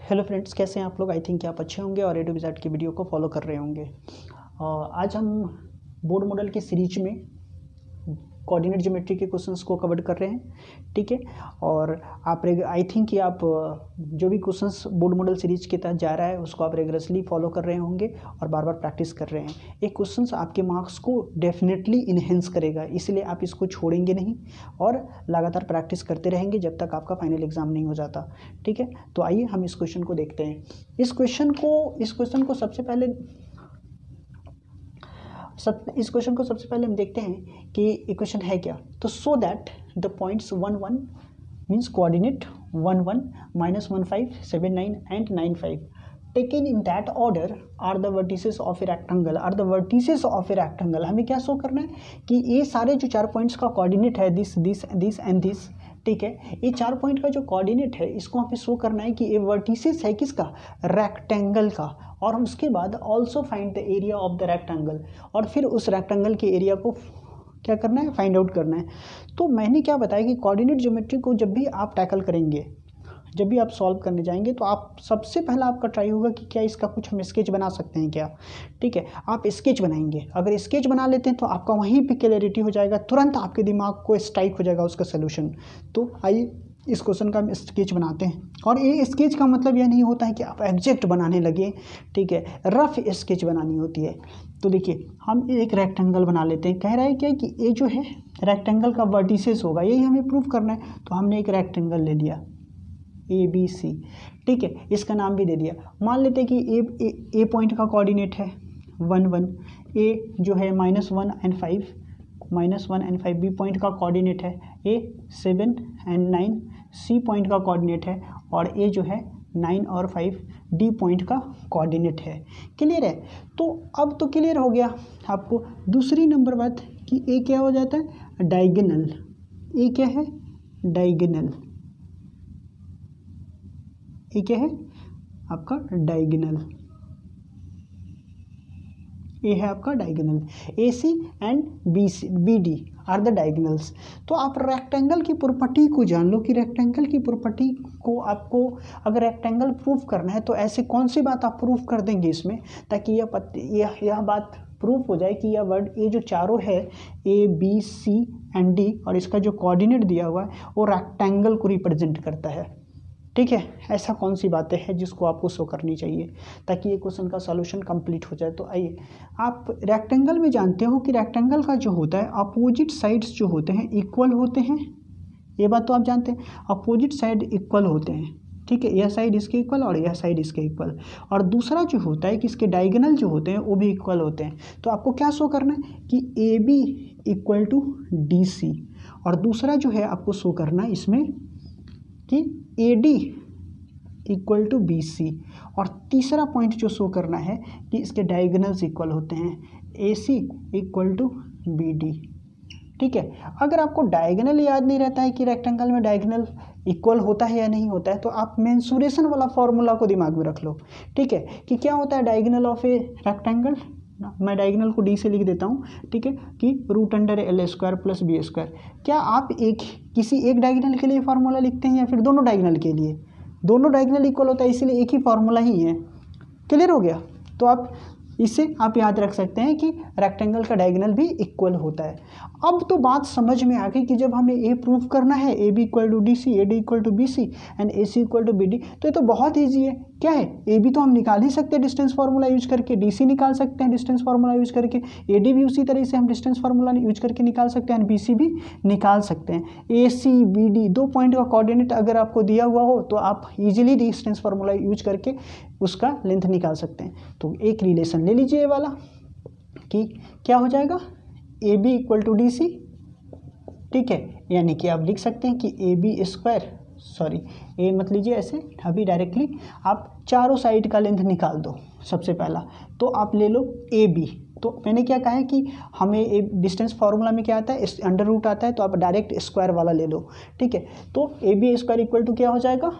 Hello friends, कैसे हैं आप लोग। आई थिंक आप अच्छे होंगे और ए टू जेड की वीडियो को फॉलो कर रहे होंगे। आज हम बोर्ड मॉडल के सीरीज में कोऑर्डिनेट ज्योमेट्री के क्वेश्चंस को कवर कर रहे हैं, ठीक है। और आप आई थिंक कि आप जो भी क्वेश्चंस बोर्ड मॉडल सीरीज के तहत जा रहा है उसको आप रेगुलरली फॉलो कर रहे होंगे और बार बार प्रैक्टिस कर रहे हैं। ये क्वेश्चंस आपके मार्क्स को डेफिनेटली इन्हेंस करेगा, इसलिए आप इसको छोड़ेंगे नहीं और लगातार प्रैक्टिस करते रहेंगे जब तक आपका फाइनल एग्जाम नहीं हो जाता, ठीक है। तो आइए हम इस क्वेश्चन को देखते हैं। इस क्वेश्चन को सबसे पहले हम देखते हैं कि इक्वेशन है क्या। तो so that the points 1 1 means coordinate 1 1 -15 7 9 and 9 5 taken in that order are the vertices of a rectangle. हमें क्या शो करना है कि ये सारे जो 4 पॉइंट्स का कोऑर्डिनेट है दिस एंड दिस, ठीक है। ये 4 पॉइंट का जो कोऑर्डिनेट है इसको हमें शो करना है कि ये वर्टिसेस है किसका, रेक्टेंगल का। और हम उसके बाद also find the area of the rectangle, और फिर उस रेक्टेंगल के एरिया को क्या करना है, फाइंड आउट करना है। तो मैंने क्या बताया कि कोऑर्डिनेट ज्योमेट्री को जब भी आप टैकल करेंगे, जब भी आप सॉल्व करने जाएंगे, तो आप सबसे पहला आपका ट्राई होगा कि क्या इसका कुछ हम स्केच बना सकते हैं क्या, ठीक है। आप स्केच बनाएंगे, अगर स्केच बना लेते हैं तो आपका वहीं पे क्लैरिटी हो जाएगा, तुरंत आपके दिमाग को स्ट्राइक हो जाएगा उसका सोल्यूशन। तो आइए इस क्वेश्चन का हम स्केच बनाते हैं। और ये स्केच का मतलब यह नहीं होता है कि आप एग्जैक्ट बनाने लगे, ठीक है, रफ स्केच बनानी होती है। तो देखिए हम एक रेक्टेंगल बना लेते हैं। कह रहा है क्या कि ये जो है रेक्टेंगल का वर्टिसेस होगा, यही हमें प्रूव करना है। तो हमने एक रेक्टेंगल ले लिया ABC, ठीक है, इसका नाम भी दे दिया। मान लेते हैं कि ए पॉइंट का कोऑर्डिनेट है 1 1, ए जो है -1 एंड 5 बी पॉइंट का कोऑर्डिनेट है ए 7 एंड 9, सी पॉइंट का कोऑर्डिनेट है, और ए जो है 9 और 5 डी पॉइंट का कोऑर्डिनेट है। क्लियर है। तो अब तो क्लियर हो गया आपको। दूसरी नंबर बात कि ए क्या हो जाता है, डायगोनल। ए क्या है, डायगोनल। ये क्या है आपका डायगोनल, ये है आपका diagonal. AC and BD are the diagonals. तो आप रेक्टेंगल की प्रॉपर्टी को जान लो कि रेक्टेंगल की प्रॉपर्टी को आपको अगर रेक्टेंगल प्रूफ करना है तो ऐसे कौन सी बात आप प्रूफ कर देंगे इसमें, ताकि यह बात प्रूफ हो जाए कि यह वर्ड ये जो चारों है ABC एंड D और इसका जो कोऑर्डिनेट दिया हुआ है वो रेक्टेंगल को रिप्रेजेंट करता है, ठीक है। ऐसा कौन सी बातें हैं जिसको आपको शो करनी चाहिए ताकि ये क्वेश्चन का सॉल्यूशन कंप्लीट हो जाए। तो आइए, आप रेक्टेंगल में जानते हो कि रेक्टेंगल का जो होता है अपोजिट साइड्स जो होते हैं इक्वल होते हैं, ये बात तो आप जानते हैं। अपोजिट साइड इक्वल होते हैं, ठीक है, यह साइड इसके इक्वल और यह साइड इसके इक्वल। और दूसरा जो होता है कि इसके डायगोनल जो होते हैं वो भी इक्वल होते हैं। तो आपको क्या शो करना है कि AB इक्वल टू DC, और दूसरा जो है आपको शो करना है इसमें कि AD इक्वल टू BC, और तीसरा पॉइंट जो शो करना है कि इसके डायगोनल्स इक्वल होते हैं AC इक्वल टू BD, ठीक है। अगर आपको डायगोनल याद नहीं रहता है कि रेक्टेंगल में डायगोनल इक्वल होता है या नहीं होता है, तो आप मेंसुरेशन वाला फॉर्मूला को दिमाग में रख लो, ठीक है, कि क्या होता है डायगोनल ऑफ ए रेक्टेंगल। मैं डायगोनल को D से लिख देता हूँ, ठीक है, कि √L² + B²। क्या आप किसी एक डायगोनल के लिए फार्मूला लिखते हैं या फिर दोनों डायगोनल के लिए? दोनों डायगोनल इक्वल होता है, इसीलिए एक ही फार्मूला ही है। क्लियर हो गया। तो आप इससे आप याद रख सकते हैं कि रेक्टेंगल का डायगोनल भी इक्वल होता है। अब तो बात समझ में आ गई कि जब हमें ए प्रूफ करना है AB equal to DC, AD equal to BC and AC equal to BD, तो ये तो बहुत ईजी है। क्या है, AB तो हम निकाल ही सकते हैं डिस्टेंस फार्मूला यूज करके, DC निकाल सकते हैं डिस्टेंस फार्मूला यूज करके, AD भी उसी तरह से हम डिस्टेंस फार्मूला यूज करके निकाल सकते हैं, BC भी निकाल सकते हैं। AC BD 2 पॉइंट का कोऑर्डिनेट अगर आपको दिया हुआ हो तो आप इजीली डिस्टेंस फार्मूला यूज करके उसका लेंथ निकाल सकते हैं। तो एक रिलेशन ले लीजिए वाला कि क्या हो जाएगा, AB इक्वल टू DC, ठीक है, यानी कि आप लिख सकते हैं कि AB², सॉरी ए मत लीजिए ऐसे, अभी डायरेक्टली आप चारों साइड का लेंथ निकाल दो। सबसे पहला तो आप ले लो AB। तो मैंने क्या कहा है कि हमें डिस्टेंस फार्मूला में क्या आता है, अंडर रूट आता है, तो आप डायरेक्ट स्क्वायर वाला ले लो, ठीक है। तो AB² इक्वल टू क्या हो जाएगा,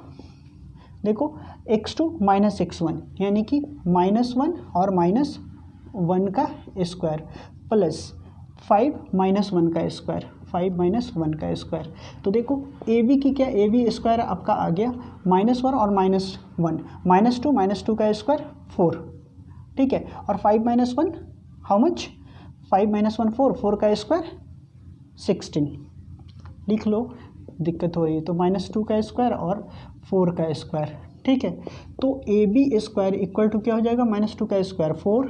देखो x2 - x1, यानी कि -1 और -1 का स्क्वायर प्लस 5 - 1 का स्क्वायर 5 माइनस 1 का स्क्वायर। तो देखो ए बी की क्या, ए बी स्क्वायर आपका आ गया -1 और -1, -2 का स्क्वायर 4, ठीक है। और 5 माइनस 1 हाउ मच, 5 माइनस 1 4 का स्क्वायर 16, लिख लो, दिक्कत हो रही है तो -2 का स्क्वायर और 4 का स्क्वायर, ठीक है। तो A B square equal to क्या हो जाएगा, -2 का स्क्वायर 4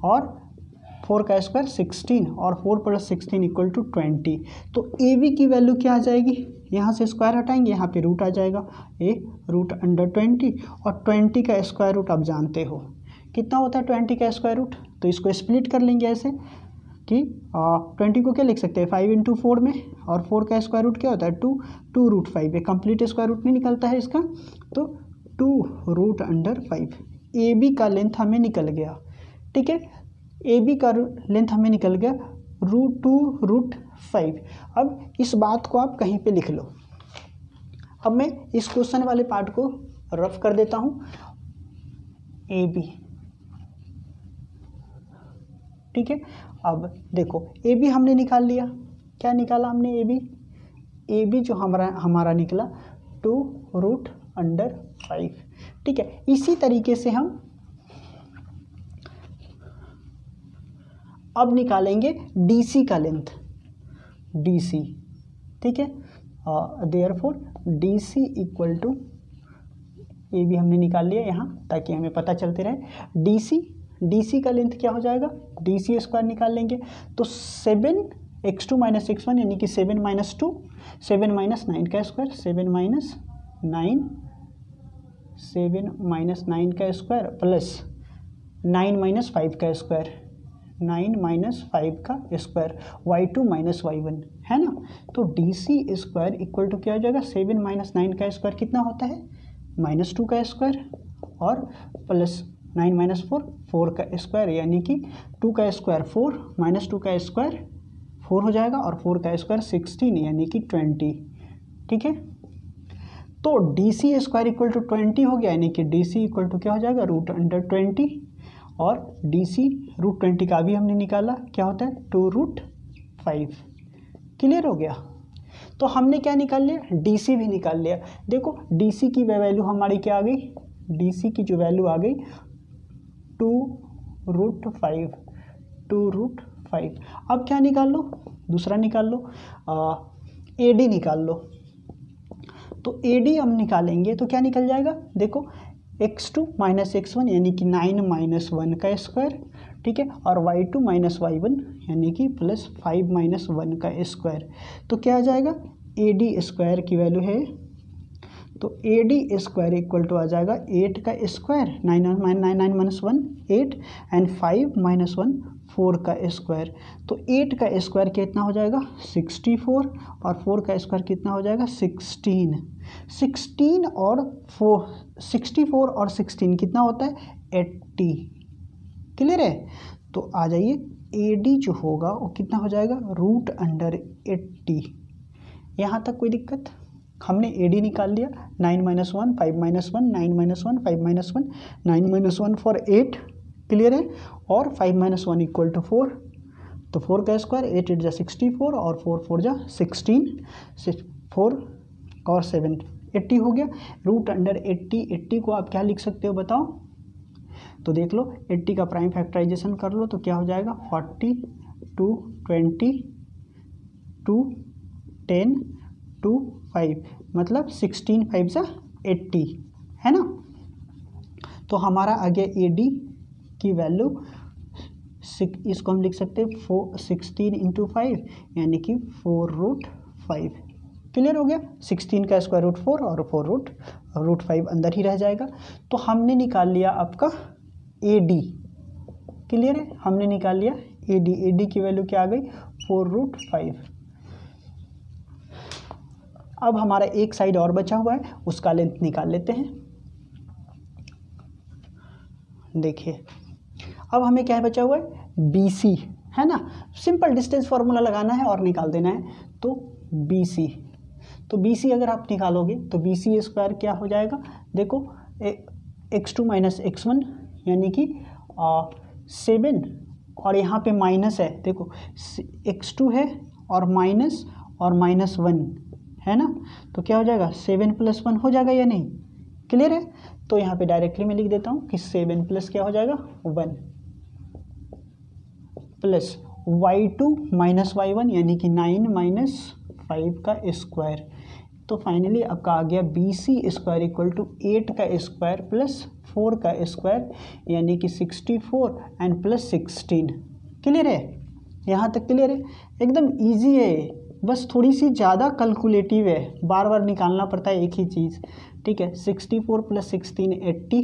और 4 का स्क्वायर 16 और 4 + 16 इक्वल टू 20। तो ए बी की वैल्यू क्या आ जाएगी, यहाँ से स्क्वायर हटाएंगे, यहाँ पे रूट आ जाएगा, a√20 और 20 का स्क्वायर रूट आप जानते हो कितना होता है 20 का स्क्वायर रूट। तो इसको स्प्लिट कर लेंगे ऐसे कि 20 को क्या लिख सकते हैं 5 × 4 में, और 4 का स्क्वायर रूट क्या होता है 2√5, ये कंप्लीट स्क्वायर रूट नहीं निकलता है इसका, तो 2√5। ए बी का लेंथ हमें निकल गया, ठीक है, ए बी का लेंथ हमें निकल गया √2√5। अब इस बात को आप कहीं पे लिख लो। अब मैं इस क्वेश्चन वाले पार्ट को रफ कर देता हूँ, ए बी, ठीक है। अब देखो ए बी हमने निकाल लिया, क्या निकाला हमने ए बी जो हमारा निकला 2√5, ठीक है। इसी तरीके से हम अब निकालेंगे DC का लेंथ, DC, ठीक है। देयरफॉर DC इक्वल टू, ए भी हमने निकाल लिया यहाँ ताकि हमें पता चलते रहे। DC का लेंथ क्या हो जाएगा, DC स्क्वायर निकाल लेंगे तो 7x2 - x1 यानी कि 7 - 2, 7 - 9 का स्क्वायर, 7 - 9 का स्क्वायर प्लस 9 - 5 का स्क्वायर, 9 - 5 का स्क्वायर, y2 - y1 है ना। तो DC स्क्वायर इक्वल टू क्या हो जाएगा, 7 - 9 का स्क्वायर कितना होता है -2 का स्क्वायर और प्लस 9 - 4 का स्क्वायर, यानी कि 2 का स्क्वायर 4 -2 का स्क्वायर 4 हो जाएगा और 4 का स्क्वायर 16 यानी कि 20, ठीक है। तो DC स्क्वायर इक्वल टू 20 हो गया, यानी कि DC इक्वल टू क्या हो जाएगा √20, और DC √20 का भी हमने निकाला, क्या होता है 2√5। क्लियर हो गया। तो हमने क्या निकाल लिया, DC भी निकाल लिया। देखो DC की वैल्यू हमारी क्या आ गई, DC की जो वैल्यू आ गई 2√5। अब क्या निकाल लो, दूसरा निकाल लो, AD निकाल लो। तो AD हम निकालेंगे तो क्या निकल जाएगा, देखो x2 - x1 यानी कि 9 - 1 का स्क्वायर, ठीक है, और y2 - y1 यानी कि प्लस 5 - 1 का स्क्वायर। तो क्या आ जाएगा, AD स्क्वायर की वैल्यू है, तो AD स्क्वायर इक्वल टू आ जाएगा 8 का स्क्वायर, 9 - 1 8 एंड 5 - 1 4 का स्क्वायर। तो 8 का स्क्वायर कितना हो जाएगा 64 और 4 का स्क्वायर कितना हो जाएगा 16 और 64 और 16 कितना होता है 80। क्लियर है। तो आ जाइए AD जो होगा वो कितना हो जाएगा √80। यहाँ तक कोई दिक्कत, हमने AD निकाल लिया, 9 - 1 5 - 1 9 - 1 5 - 1 9 - 1 फॉर 8, क्लियर है, और 5 - 1 इक्वल टू 4, तो 4 का स्क्वायर 8 × 64 और 4 4 × 16, 4 और 7 80 हो गया। √80 को आप क्या लिख सकते हो बताओ, तो देख लो 80 का प्राइम फैक्टराइजेशन कर लो तो क्या हो जाएगा 40 2 20 2 10 2 5, मतलब 16 5 = 80 है ना। तो हमारा आ गया AD की वैल्यू, इसको हम लिख सकते हैं 16 × 5 यानी कि 4√5। क्लियर हो गया। 16 का स्क्वायर रूट 4 और 4√5 अंदर ही रह जाएगा। तो हमने निकाल लिया आपका AD। क्लियर है, हमने निकाल लिया AD की वैल्यू क्या आ गई 4√5। अब हमारा एक साइड और बचा हुआ है, उसका लेंथ निकाल लेते हैं। देखिए अब हमें क्या बचा हुआ है BC है ना, सिंपल डिस्टेंस फार्मूला लगाना है और निकाल देना है। तो BC, तो BC अगर आप निकालोगे तो BC स्क्वायर क्या हो जाएगा, देखो x2 - x1 यानी कि 7 और यहाँ पे माइनस है, देखो x2 है और -1 है ना, तो क्या हो जाएगा 7 + 1 हो जाएगा या नहीं, क्लियर है। तो यहाँ पे डायरेक्टली मैं लिख देता हूँ कि 7 प्लस क्या हो जाएगा 1 प्लस y2 माइनस y1 यानी कि 9 - 5 का स्क्वायर। तो फाइनली आपका आ गया BC² = 8 का स्क्वायर प्लस 4 का स्क्वायर यानी कि 64 एंड प्लस 16। क्लियर है, यहाँ तक क्लियर है, एकदम इजी है, बस थोड़ी सी ज़्यादा कैलकुलेटिव है, बार बार निकालना पड़ता है एक ही चीज़, ठीक है। 64 + 16 80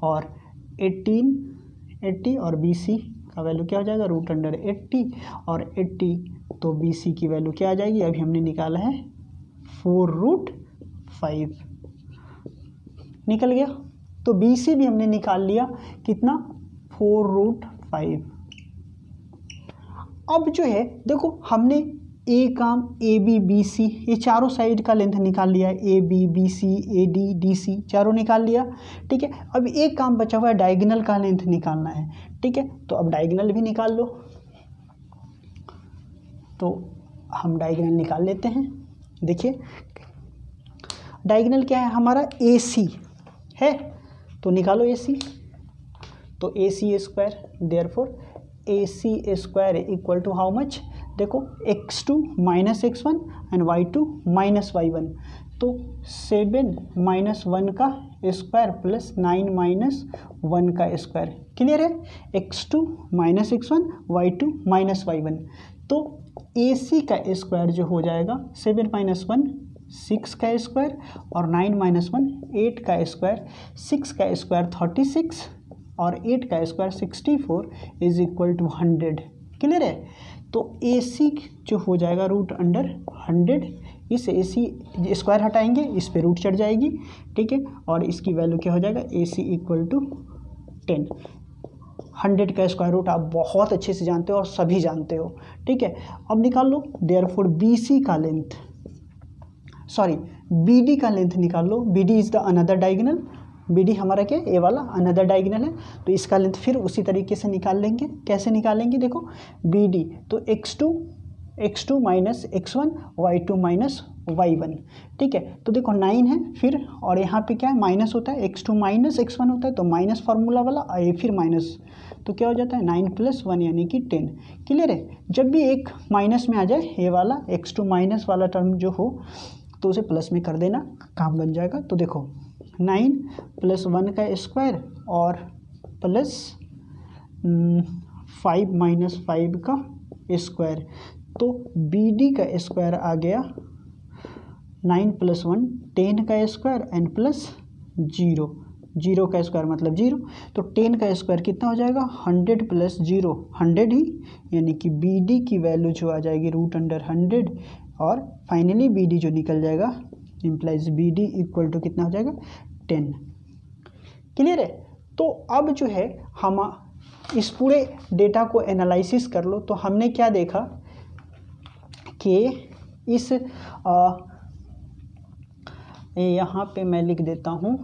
और 18 80 और BC का वैल्यू क्या हो जाएगा √80 और 80, तो BC की वैल्यू क्या आ जाएगी, अभी हमने निकाला है 4√5 निकल गया। तो BC भी हमने निकाल लिया, कितना 4√5। अब जो है देखो हमने AB BC ये चारों साइड का लेंथ निकाल लिया, AB BC AD DC चारों निकाल लिया, ठीक है। अब एक काम बचा हुआ है, डायगोनल का लेंथ निकालना है, ठीक है। तो अब डायगोनल भी निकाल लो, तो हम डायगोनल निकाल लेते हैं। देखिए डायगोनल क्या है हमारा AC है, तो निकालो AC, तो AC², therefore AC² = how much, देखो x2 - x1 and y2 - y1, तो 7 - 1 का स्क्वायर प्लस 9 - 1 का स्क्वायर, क्लियर है। x2 - x1 y2 - y1, तो AC का स्क्वायर जो हो जाएगा 7 - 1 6 का स्क्वायर और 9 - 1 8 का स्क्वायर, 6 का स्क्वायर 36 और 8 का स्क्वायर 64 = 100, क्लियर है। तो AC जो हो जाएगा √100, इस AC स्क्वायर हटाएंगे, इस पे रूट चढ़ जाएगी, ठीक है। और इसकी वैल्यू क्या हो जाएगा AC = 10। 100 का स्क्वायर रूट आप बहुत अच्छे से जानते हो और सभी जानते हो, ठीक है। अब निकाल लो, देयरफॉर BD का लेंथ निकाल लो। BD is the another diagonal, BD हमारा क्या है, ए वाला अनदर डायगोनल है, तो इसका लेंथ फिर उसी तरीके से निकाल लेंगे। कैसे निकालेंगे, देखो BD तो x2 - x1 y2 - y1, ठीक है। तो देखो 9 है फिर, और यहाँ पे क्या है माइनस होता है, x2 - x1 होता है, तो माइनस फार्मूला वाला ये फिर माइनस, तो क्या हो जाता है 9 + 1 यानी कि 10, क्लियर है। जब भी एक माइनस में आ जाए ये वाला x2 माइनस वाला टर्म जो हो, तो उसे प्लस में कर देना, काम बन जाएगा। तो देखो 9 + 1 का स्क्वायर और प्लस 5 - 5 का स्क्वायर, तो BD का स्क्वायर आ गया 9 + 1 10 का स्क्वायर एंड प्लस 0 का स्क्वायर मतलब 0, तो 10 का स्क्वायर कितना हो जाएगा 100 + 0 100 ही, यानी कि BD की वैल्यू जो आ जाएगी √100 और फाइनली BD जो निकल जाएगा इम्प्लाइज BD = कितना हो जाएगा 10, क्लियर है। तो अब जो है हम इस पूरे डेटा को एनालिसिस कर लो, तो हमने क्या देखा कि इस यहाँ पे मैं लिख देता हूँ,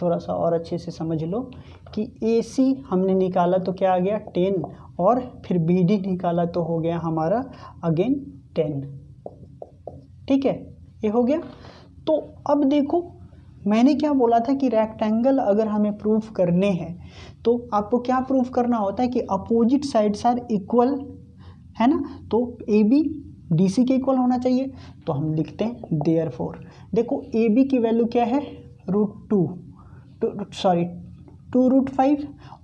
थोड़ा सा और अच्छे से समझ लो कि AC हमने निकाला तो क्या आ गया 10 और फिर BD निकाला तो हो गया हमारा अगेन 10, ठीक है, ये हो गया। तो अब देखो मैंने क्या बोला था कि रेक्टेंगल अगर हमें प्रूफ करने हैं तो आपको क्या प्रूफ करना होता है कि अपोजिट साइड्स आर इक्वल, है ना, तो AB DC के इक्वल होना चाहिए। तो हम लिखते हैं देयरफॉर, देखो AB की वैल्यू क्या है √2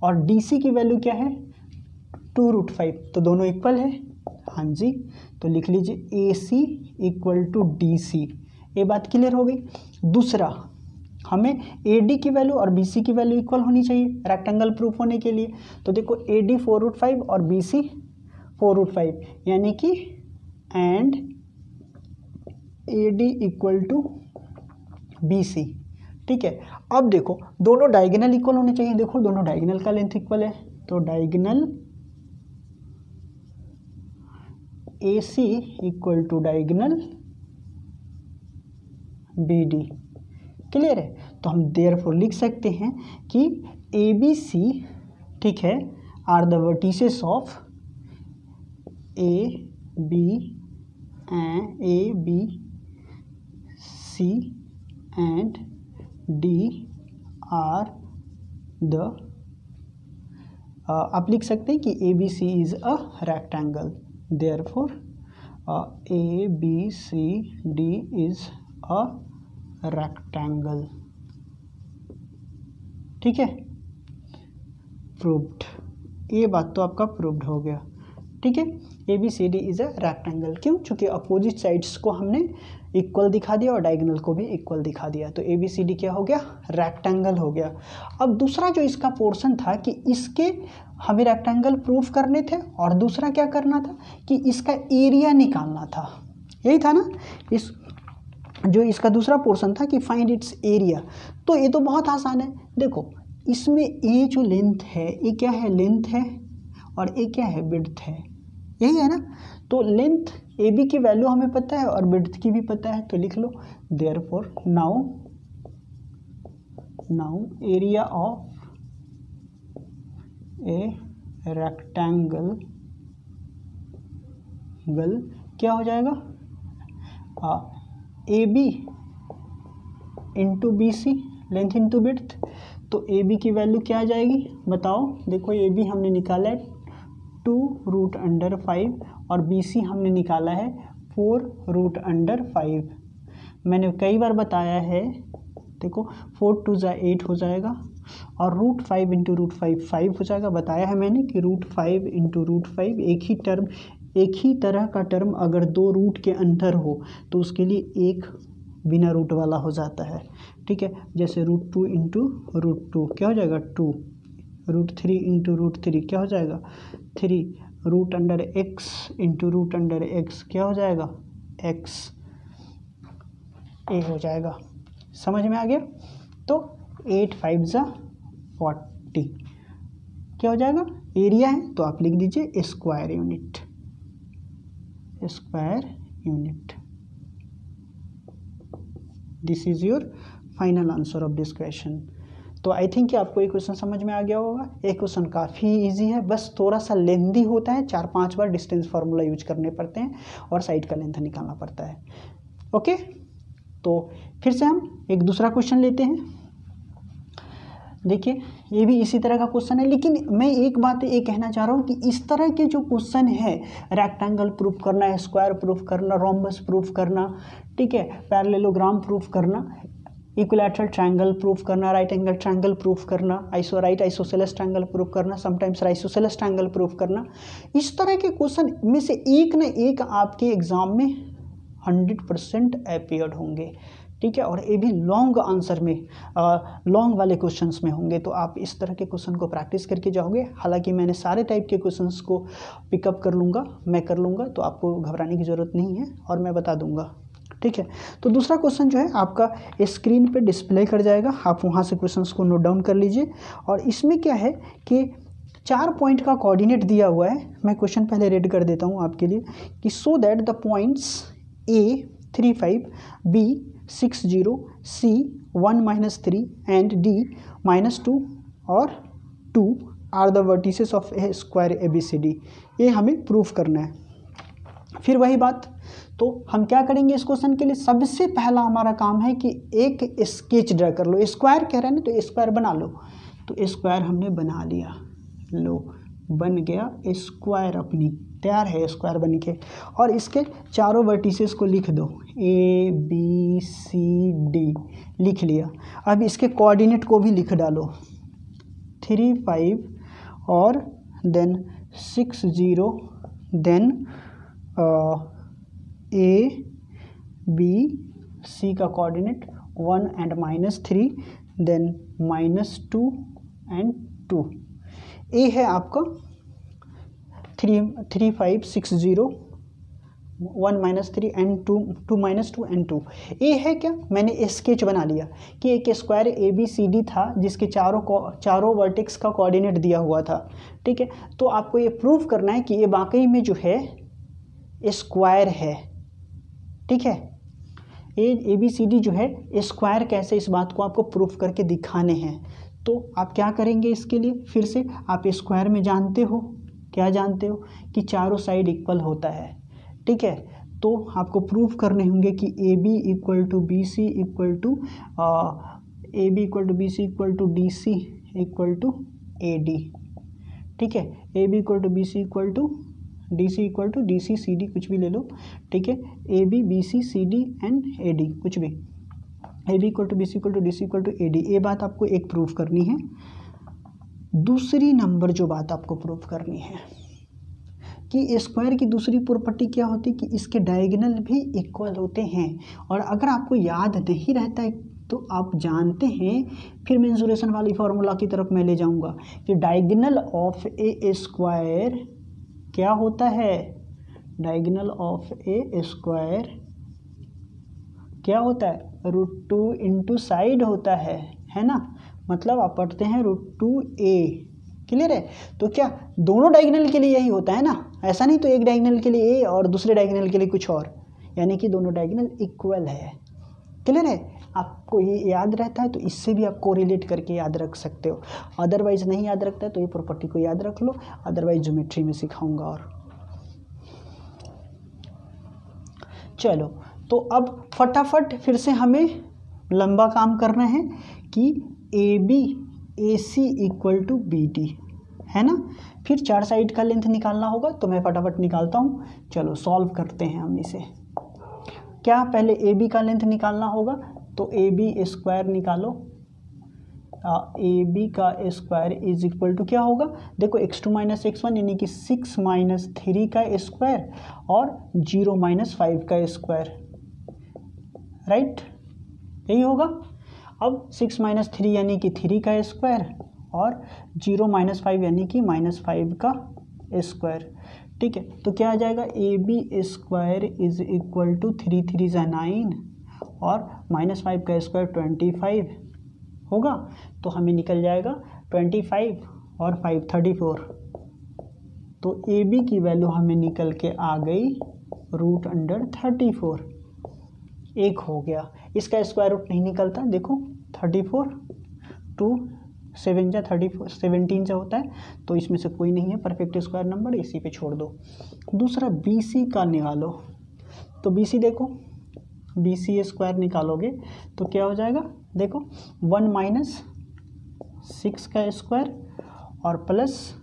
और DC की वैल्यू क्या है 2√5, तो दोनों इक्वल है, हाँ जी। तो लिख लीजिए AC = DC, ये बात क्लियर हो गई। दूसरा, हमें AD की वैल्यू और BC की वैल्यू इक्वल होनी चाहिए रेक्टेंगल प्रूफ होने के लिए। तो देखो AD 4√5 और BC 4√5, यानी कि एंड AD = BC, ठीक है। अब देखो दोनों डायगोनल इक्वल होने चाहिए, देखो दोनों डायगोनल का लेंथ इक्वल है, तो diagonal AC = diagonal BD, clear है। तो हम देयरफॉर लिख सकते हैं कि ABC, ठीक है, are the vertices of A, B, C and D are the आप लिख सकते हैं कि ABC is a rectangle, therefore ABCD is a rectangle. ठीक है, प्रूव्ड, ये बात तो आपका प्रूव्ड हो गया. ठीक है, ABCD इज अ रेक्टेंगल. क्यों? चूंकि अपोजिट साइड्स को हमने इक्वल दिखा दिया और डायगोनल को भी इक्वल दिखा दिया, तो ABCD क्या हो गया? रेक्टेंगल हो गया. अब दूसरा जो इसका पोर्शन था कि इसके हमें रेक्टेंगल प्रूफ करने थे और दूसरा क्या करना था कि इसका एरिया निकालना था. यही था ना, इस जो इसका दूसरा पोर्शन था कि फाइंड इट्स एरिया. तो ये तो बहुत आसान है. देखो इसमें ये जो लेंथ है ये क्या है? लेंथ है, और ये क्या है? विड्थ है. यही है ना. तो लेंथ AB की वैल्यू हमें पता है और विड्थ की भी पता है, तो लिख लो therefore now area of a rectangle क्या हो जाएगा? AB into BC, length into width. तो AB की वैल्यू क्या आ जाएगी बताओ? देखो AB हमने निकाला है 2√5 और BC हमने निकाला है 4√5. मैंने कई बार बताया है, देखो 4 2 8 हो जाएगा और √5 इंटू √5 5 हो जाएगा. बताया है मैंने कि √5 इंटू √5 एक ही तरह का टर्म अगर दो रूट के अंदर हो तो उसके लिए एक बिना रूट वाला हो जाता है. ठीक है, जैसे √2 इंटू √2 क्या हो जाएगा? 2. √3 इंटू √3 क्या हो जाएगा? 3. √x इंटू √x क्या हो जाएगा? x. ए हो जाएगा. समझ में आ गया? तो 8 5 = 40 क्या हो जाएगा? एरिया है तो आप लिख दीजिए square unit. This is your final answer of this question. तो आई थिंक कि आपको ये क्वेश्चन समझ में आ गया होगा. ये क्वेश्चन काफ़ी इजी है, बस थोड़ा सा लेंथी होता है. 4-5 बार डिस्टेंस फार्मूला यूज करने पड़ते हैं और साइड का लेंथ निकालना पड़ता है. ओके, तो फिर से हम एक दूसरा क्वेश्चन लेते हैं. देखिए ये भी इसी तरह का क्वेश्चन है, लेकिन मैं एक बात ये कहना चाह रहा हूँ कि इस तरह के जो क्वेश्चन है, रेक्टेंगल प्रूफ करना, स्क्वायर प्रूफ करना, रोम्बस प्रूफ करना, ठीक है, पैरेललोग्राम प्रूफ करना, इक्विलैटरल ट्रायंगल प्रूफ करना, राइट एंगल ट्रायंगल प्रूफ करना, राइट आइसोसेलेस ट्रायंगल प्रूफ करना, समटाइम्स आइसोसेलेस ट्रायंगल प्रूफ करना, इस तरह के क्वेश्चन में से एक न एक आपके एग्जाम में 100% अपीयर्ड होंगे. ठीक है, और ये भी लॉन्ग आंसर में, लॉन्ग वाले क्वेश्चंस में होंगे. तो आप इस तरह के क्वेश्चन को प्रैक्टिस करके जाओगे. हालांकि मैंने सारे टाइप के क्वेश्चंस को पिकअप कर लूँगा, मैं कर लूँगा, तो आपको घबराने की ज़रूरत नहीं है और मैं बता दूँगा. ठीक है, तो दूसरा क्वेश्चन जो है आपका स्क्रीन पे डिस्प्ले कर जाएगा, आप वहाँ से क्वेश्चंस को नोट डाउन कर लीजिए. और इसमें क्या है कि 4 पॉइंट का कोऑर्डिनेट दिया हुआ है. मैं क्वेश्चन पहले रेड कर देता हूँ आपके लिए कि सो that the points A 35, B 60, C 1-3 and D -2 और 2 are the vertices of a square ABCD. ये हमें प्रूफ करना है. फिर वही बात, तो हम क्या करेंगे इस क्वेश्चन के लिए? सबसे पहला हमारा काम है कि एक स्केच ड्रा कर लो. स्क्वायर कह रहे हैं ना, तो स्क्वायर बना लो. तो स्क्वायर हमने बना लिया, लो बन गया स्क्वायर, अपनी तैयार है स्क्वायर बन के. और इसके चारों वर्टिसेस को लिख दो, ABCD लिख लिया. अब इसके कोऑर्डिनेट को भी लिख डालो, 3 5 और देन 6 0, देन ABC का कोऑर्डिनेट 1 and -3, देन -2 and 2. ए है आपका 3 5 6 0, 1 -3 and 2 -2 and 2. ए है क्या? मैंने स्केच बना लिया कि एक स्क्वायर ABCD था जिसके चारों वर्टेक्स का कोऑर्डिनेट दिया हुआ था. ठीक है, तो आपको ये प्रूफ करना है कि ये वाकई में जो है स्क्वायर है. ठीक है, ABCD जो है स्क्वायर कैसे, इस बात को आपको प्रूफ करके दिखाने हैं. तो आप क्या करेंगे इसके लिए? फिर से आप स्क्वायर में जानते हो, क्या जानते हो कि चारों साइड इक्वल होता है. ठीक है। तो आपको प्रूफ करने होंगे कि A B equal to B C equal to D C equal to A D, ठीक है। A B equal to B C equal to D C C D, कुछ भी ले लो, ठीक है। A B B C C D and A D, कुछ भी, A B equal to B C equal to D C equal to A D. ये बात आपको एक प्रूफ करनी है। दूसरी नंबर जो बात आपको प्रूफ करनी है कि स्क्वायर की दूसरी प्रॉपर्टी क्या होती है कि इसके डायगोनल भी इक्वल होते हैं। और अगर आपको याद नहीं रहता है तो आप जानते हैं, फिर मेंसुरेशन वाली फार्मूला की तरफ मैं ले जाऊंगा कि डायगोनल ऑफ ए स्क्वायर क्या होता है, डायगोनल ऑफ ए स्क्वायर क्या होता है, √2 इंटू साइड होता है ना। मतलब आप पढ़ते हैं √2a, क्लियर है। तो क्या दोनों डायगोनल के लिए यही होता है ना, ऐसा नहीं तो एक डायगोनल के लिए ए और दूसरे डायगोनल के लिए कुछ और, यानी कि दोनों डायगोनल इक्वल है, क्लियर है। आपको ये याद रहता है तो इससे भी आप कोरिलेट करके याद रख सकते हो। अदरवाइज नहीं याद रखता है तो ये प्रॉपर्टी को याद रख लो, अदरवाइज ज्योमेट्री में सिखाऊंगा। और चलो तो अब फटाफट फिर से हमें लंबा काम करना है कि A B A C equal to B D, है ना। फिर चार साइड का लेंथ निकालना होगा, तो मैं फटाफट निकालता हूँ। चलो सॉल्व करते हैं हम इसे। क्या पहले ए बी का लेंथ निकालना होगा, तो ए बी स्क्वायर निकालो। ए बी का स्क्वायर इज इक्वल टू क्या होगा, देखो x2 माइनस x1 यानी कि 6 माइनस 3 का स्क्वायर और 0 माइनस 5 का स्क्वायर, राइट, यही होगा। अब 6 माइनस 3 यानी कि 3 का स्क्वायर और 0 माइनस 5 यानी कि -5 का स्क्वायर, ठीक है। तो क्या आ जाएगा, A B square is equal to 3 3 = 9 और -5 का स्क्वायर 25 होगा। तो हमें निकल जाएगा 25 और 5 34। तो ए बी की वैल्यू हमें निकल के आ गई √34, एक हो गया। इसका स्क्वायर रूट नहीं निकलता, देखो 34 2 7 जा 34 17 जा होता है, तो इसमें से कोई नहीं है परफेक्ट स्क्वायर नंबर, इसी पे छोड़ दो। दूसरा बी सी का निकालो, तो बी सी देखो, बी सी स्क्वायर निकालोगे तो क्या हो जाएगा, देखो 1 माइनस 6 का स्क्वायर और प्लस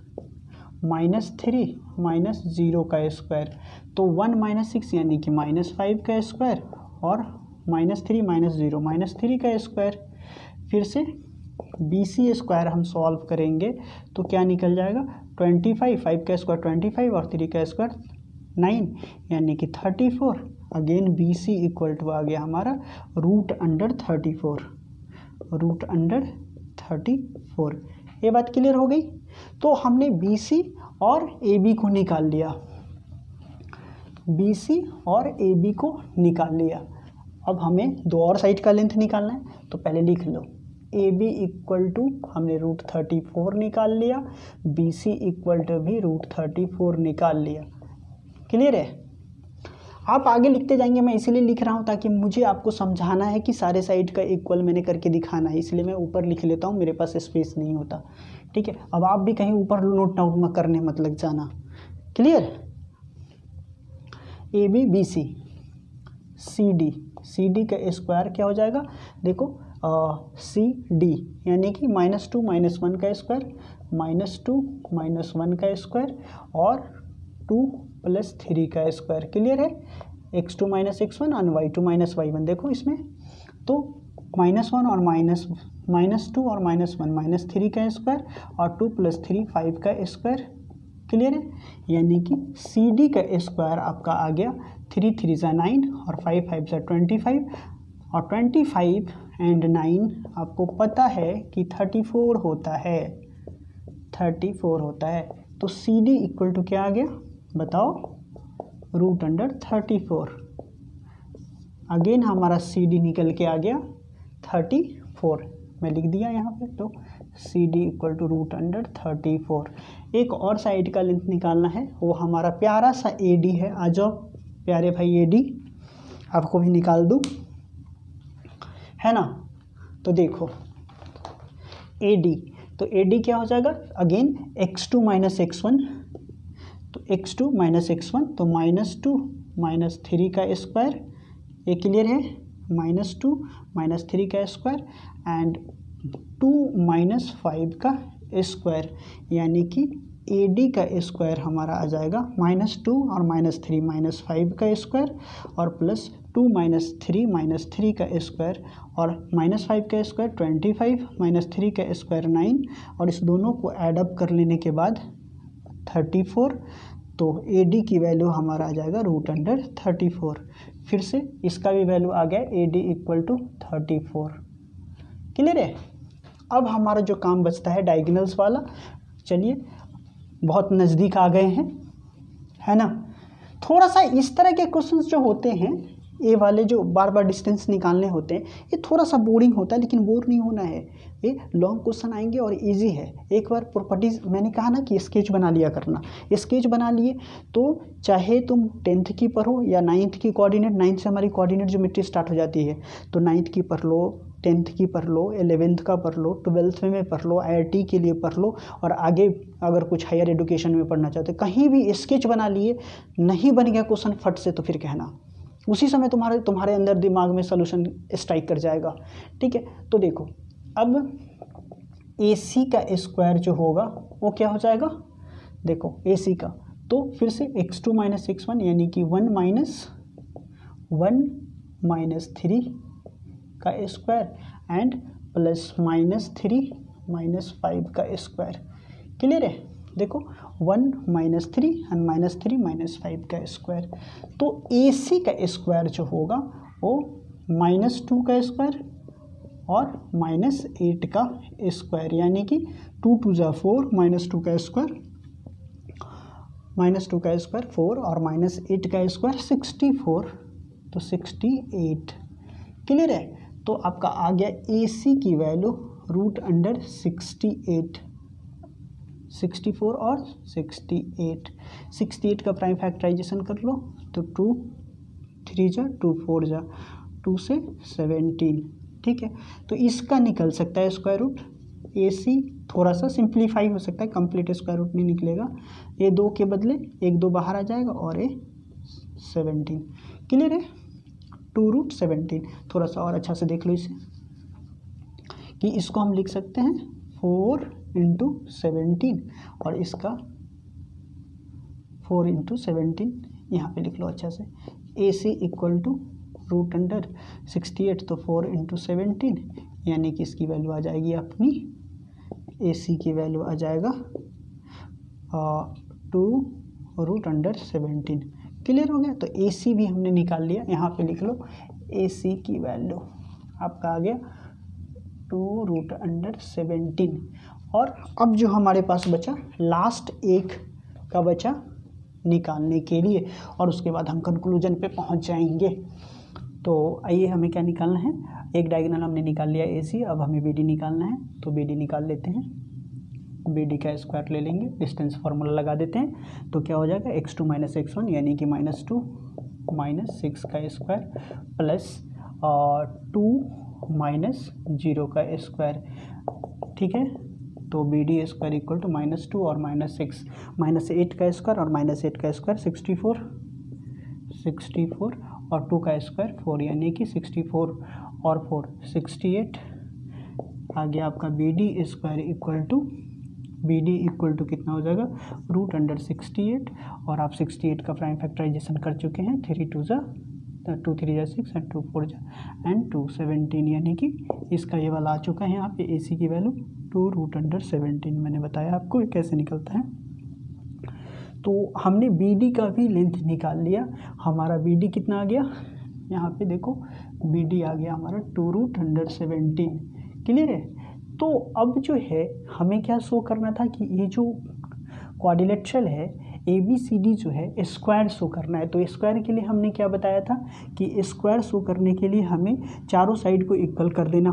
-3 माइनस 0 का स्क्वायर। तो 1 माइनस 6 यानी कि -5 का स्क्वायर और -3 माइनस 0 -3 का स्क्वायर। फिर से बी सी स्क्वायर हम सॉल्व करेंगे तो क्या निकल जाएगा, 25 5 का स्क्वायर 25 और 3 का स्क्वायर 9 यानी कि 34। Again B C equal to आ गया हमारा √34, √34। ये बात क्लियर हो गई। तो हमने बी सी और ए बी को निकाल लिया, बी सी और ए बी को निकाल लिया। अब हमें दो और साइड का लेंथ निकालना है, तो पहले लिख लो ए बी इक्वल टू हमने √34 निकाल लिया, बी सी इक्वल टू भी √34 निकाल लिया, क्लियर है। आप आगे लिखते जाएंगे, मैं इसीलिए लिख रहा हूँ ताकि मुझे आपको समझाना है कि सारे साइड का इक्वल मैंने करके दिखाना है, इसलिए मैं ऊपर लिख लेता हूँ, मेरे पास स्पेस नहीं होता, ठीक है। अब आप भी कहीं ऊपर नोट डाउन मत करने मत लग जाना, clear. A B B C C D का स्क्वायर क्या हो जाएगा, देखो सी डी यानी कि -2 - 1 का स्क्वायर, -2 - 1 का स्क्वायर और 2 + 3 का स्क्वायर, क्लियर है। x2 - x1 और y2 - y1, देखो इसमें तो -1 और -2 और -1 -3 का स्क्वायर और 2 + 3 5 का स्क्वायर, क्लियर है। यानी कि सी डी का स्क्वायर आपका आ गया 3 3 = 9 और 5 5 = 25 और 25 एंड 9 आपको पता है कि 34 होता है, 34 होता है। तो सी डी इक्वल टू क्या आ गया बताओ, √34। अगेन हमारा सी डी निकल के आ गया 34, मैं लिख दिया यहाँ पे। तो सी डी इक्वल टू √34। एक और साइड का लेंथ निकालना है, वो हमारा प्यारा सा ए डी है। आ जाओ प्यारे भाई, ए डी आपको भी निकाल दूँ, है ना। तो देखो ए डी, तो ए डी क्या हो जाएगा, अगेन x2 - x1, तो x2 - x1 तो -2 -3 का स्क्वायर, ये क्लियर है, -2 -3 का स्क्वायर एंड 2 -5 का स्क्वायर, यानी कि AD का स्क्वायर हमारा आ जाएगा -2 और -3 -5 का स्क्वायर और प्लस 2 -3 का स्क्वायर और -5 का स्क्वायर 25 -3 का स्क्वायर 9 और इस दोनों को ऐड अप कर लेने के बाद 34। तो AD की वैल्यू हमारा आ जाएगा √34। फिर से इसका भी वैल्यू आ गया AD = 34। क्लियर है। अब हमारा जो काम बचता है डायगोनल्स वाला, चलिए बहुत नज़दीक आ गए हैं, है ना। थोड़ा सा इस तरह के क्वेश्चंस जो होते हैं, ये वाले जो बार बार डिस्टेंस निकालने होते हैं, ये थोड़ा सा बोरिंग होता है, लेकिन बोर नहीं होना है। ये लॉन्ग क्वेश्चन आएंगे और इजी है। एक बार प्रॉपर्टीज मैंने कहा ना कि स्केच बना लिया करना, स्केच बना लिए तो चाहे तुम 10th की पढ़ो या 9th की कोऑर्डिनेट, 9th से हमारी कोऑर्डिनेट ज्योमेट्री स्टार्ट हो जाती है, तो 9th की पढ़ लो, 10th की पढ़ लो, 11th का पढ़ लो, 12th में पढ़ लो, IIT के लिए पढ़ लो, और आगे अगर कुछ हायर एजुकेशन में पढ़ना चाहते हो कहीं भी स्केच बना लिए, नहीं बन गया क्वेश्चन फट से तो फिर कहना, उसी समय तुम्हारे अंदर दिमाग में सोल्यूशन स्ट्राइक कर जाएगा। ठीक है, तो देखो अब AC का स्क्वायर जो होगा वो क्या हो जाएगा, देखो AC का, तो फिर से x2 - x1 यानी कि 1 - 3 का स्क्वायर एंड प्लस -3 - 5 का स्क्वायर। क्लियर है। देखो 1 - 3 एंड -3 - 5 का स्क्वायर, तो AC का स्क्वायर जो होगा वो -2 का स्क्वायर और -8 का स्क्वायर, यानी कि 2 × 2 = 4 -2 का स्क्वायर, -2 का स्क्वायर 4 और -8 का स्क्वायर 64, तो 68। क्लियर है। तो आपका आ गया AC की वैल्यू √68, 64 और 68। 68 का प्राइम फैक्टराइजेशन कर लो तो 2 3 जा 2 4 जा 2 से 17। ठीक है, तो इसका निकल सकता है स्क्वायर रूट। AC थोड़ा सा सिंप्लीफाई हो सकता है, कंप्लीट स्क्वायर रूट नहीं निकलेगा, ये 2 के बदले 1 2 बाहर आ जाएगा और ये 17। क्लियर है। 2√17। थोड़ा सा और अच्छा से देख लो इसे, कि इसको हम लिख सकते हैं 4 × 17 और इसका 4 × 17 यहाँ पे लिख लो अच्छा से। AC = √68, तो 4 × 17 यानी कि इसकी वैल्यू आ जाएगी अपनी, AC की वैल्यू आ जाएगा 2√17। क्लियर हो गया। तो AC भी हमने निकाल लिया, यहाँ पे लिख लो AC की वैल्यू आपका आ गया 2√17। और अब जो हमारे पास बचा लास्ट एक का बचा निकालने के लिए, और उसके बाद हम कंक्लूजन पे पहुंच जाएंगे। तो आइए हमें क्या निकालना है, एक डायगोनल हमने निकाल लिया AC, अब हमें BD निकालना है, तो BD निकाल लेते हैं। BD का स्क्वायर ले लेंगे, डिस्टेंस फार्मूला लगा देते हैं, तो क्या हो जाएगा x2 - x1 यानी कि -2 - 6 का स्क्वायर प्लस 2 - 0 का स्क्वायर। ठीक है, तो BD स्क्वायर = -2 और -6 -8 का स्क्वायर और -8 का स्क्वायर 64 और 2 का स्क्वायर 4 यानी कि 64 और 4 68। आ गया आपका BD = कितना हो जाएगा √68, और आप 68 का प्राइम फैक्टराइजेशन कर चुके हैं, 3 × 2 = 2 3 = 6 एंड 2 4 एंड 217, यानी कि इसका ये वाला आ चुका है यहाँ पे AC की वैल्यू 2√17। मैंने बताया आपको ये कैसे निकलता है। तो हमने BD का भी लेंथ निकाल लिया, हमारा BD कितना आ गया, यहाँ पे देखो BD आ गया हमारा 2√17। क्लियर है। तो अब जो है हमें क्या शो करना था कि ये जो क्वाड्रिलेटरल है ABCD जो है स्क्वायर शो करना है। तो स्क्वायर के लिए हमने क्या बताया था कि स्क्वायर शो करने के लिए हमें चारों साइड को इक्वल कर देना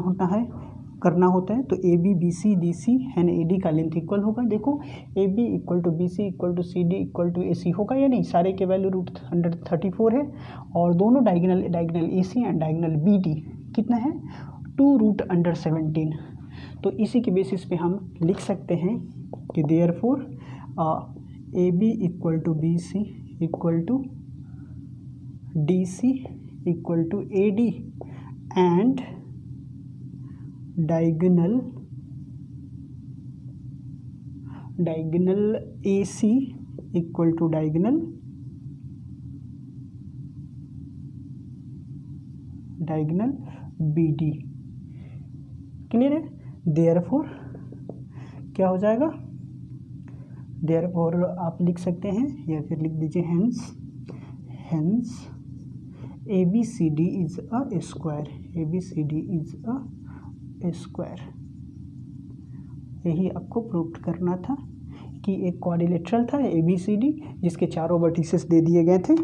करना होता है। तो AB BC DC and AD का लेंथ इक्वल होगा। देखो AB = BC = CD = AC होगा या नहीं, सारे के वैल्यू √134 है, और दोनों diagonal AC and diagonal BD कितना है 2√17। तो इसी के बेसिस पे हम लिख सकते हैं कि therefore AB = BC = DC equal to AD and diagonal AC equal to diagonal BD। Clear है? देयरफॉर क्या हो जाएगा? देयरफॉर आप लिख सकते हैं या फिर लिख दीजिए hence ABCD is a square. ABCD is a square. यही आपको प्रूव करना था कि एक क्वाड्रिलेटरल था ABCD जिसके चारों वर्टिसेस दे दिए गए थे।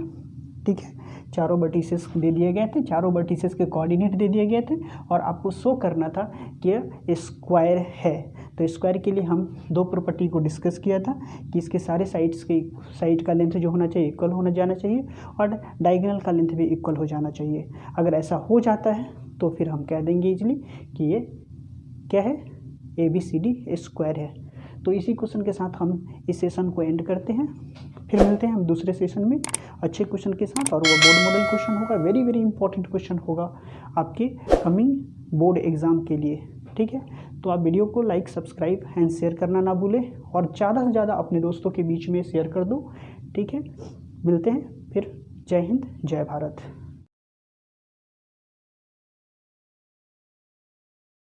ठीक है, चारों वर्टिसेस दे दिए गए थे, चारों वर्टिसेस के कोऑर्डिनेट दे दिए गए थे और आपको शो करना था कि स्क्वायर है। तो स्क्वायर के लिए हम दो प्रॉपर्टी को डिस्कस किया था कि इसके सारे साइड का लेंथ जो होना चाहिए इक्वल होना जाना चाहिए और डायगोनल का लेंथ भी इक्वल हो जाना चाहिए। अगर ऐसा हो जाता है तो फिर हम कह देंगे इजली कि ये क्या है, ABCD स्क्वायर है। तो इसी क्वेश्चन के साथ हम इस सेशन को एंड करते हैं। फिर मिलते हैं हम दूसरे सेशन में अच्छे क्वेश्चन के साथ, और वो बोर्ड मॉडल क्वेश्चन होगा, वेरी वेरी इंपॉर्टेंट क्वेश्चन होगा आपके कमिंग बोर्ड एग्जाम के लिए। ठीक है, तो आप वीडियो को लाइक, सब्सक्राइब एंड शेयर करना ना भूलें और ज़्यादा से ज़्यादा अपने दोस्तों के बीच में शेयर कर दो। ठीक है, मिलते हैं फिर। जय हिंद, जय भारत।